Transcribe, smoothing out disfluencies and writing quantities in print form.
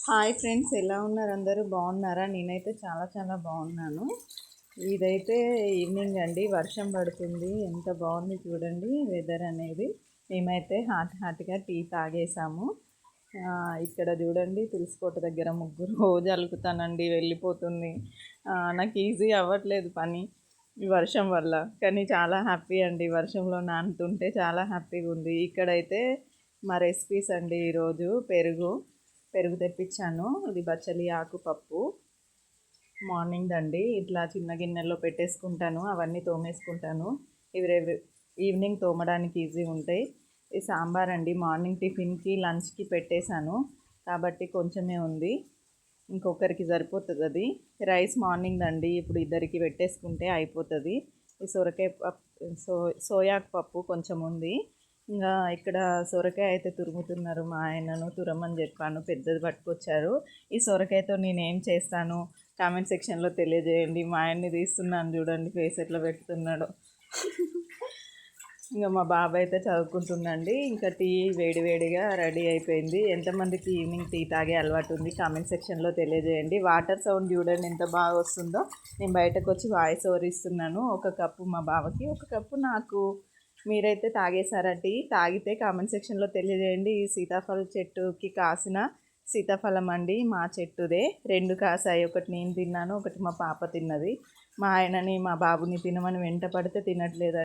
Hi friends, ఎలా ఉన్నారు? అందరూ బాగున్నారా? నేనైతే చాలా చాలా బాగున్నాను. ఇదైతే ఈవినింగ్ అండి, వర్షం పడుతుంది. ఎంత బాగుంది చూడండి వెదర్ అనేది. మేమైతే హాట్గా టీ తాగేసాము. ఇక్కడ చూడండి, తులసికోట దగ్గర ముగ్గురు రోజు అలుకుతానండి, వెళ్ళిపోతుంది. నాకు ఈజీ అవ్వట్లేదు పని ఈ వర్షం వల్ల, కానీ చాలా హ్యాపీ అండి. వర్షంలో నానుతుంటే చాలా హ్యాపీగా ఉంది. ఇక్కడైతే మా రెసిపీస్ అండి, ఈరోజు పెరుగు తెప్పించాను. ఇది బచ్చలి ఆకు పప్పు మార్నింగ్ అండి. ఇట్లా చిన్న గిన్నెలో పెట్టేసుకుంటాను, అవన్నీ తోమేసుకుంటాను. ఇవి రేపు ఈవినింగ్ తోమడానికి ఈజీ ఉంటాయి. ఈ సాంబార్ అండి, మార్నింగ్ టిఫిన్కి లంచ్కి పెట్టేశాను కాబట్టి కొంచెమే ఉంది, ఇంకొకరికి సరిపోతుంది. అది రైస్ మార్నింగ్ అండి, ఇప్పుడు ఇద్దరికి పెట్టేసుకుంటే అయిపోతుంది. ఈ సొరకాయ పప్పు సోయా పప్పు కొంచెం ఉంది. ఇంకా ఇక్కడ సొరకాయ అయితే తురుముతున్నారు, మా ఆయనను తురమని చెప్పాను, పెద్దది పట్టుకొచ్చారు. ఈ సొరకాయతో నేను ఏం చేస్తాను కామెంట్ సెక్షన్లో తెలియజేయండి. మా ఆయన్ని తీస్తున్నాను చూడండి, ఫేస్ ఎట్లా పెడుతున్నాడు. ఇంకా మా బాబాయ్ అయితే చదువుకుంటుందండి. ఇంకా టీ వేడివేడిగా రెడీ అయిపోయింది. ఎంతమందికి ఈవినింగ్ టీ తాగే అలవాటు ఉంది కామెంట్ సెక్షన్లో తెలియజేయండి. వాటర్ సౌండ్ చూడండి ఎంత బాగా వస్తుందో. నేను బయటకు వచ్చి వాయిస్ ఓవర్ ఇస్తున్నాను. ఒక కప్పు మా బావకి, ఒక కప్పు నాకు. మీరైతే తాగేసారా టీ? తాగితే కామెంట్ సెక్షన్లో తెలియజేయండి. ఈ సీతాఫల చెట్టుకి కాసిన సీతాఫలం అండి, మా చెట్టుదే. 2 కాసాయి, ఒకటి నేను తిన్నాను, ఒకటి మా పాప తిన్నది. మా ఆయనని మా బాబుని తినమని వెంట పడితే తినట్లేదు.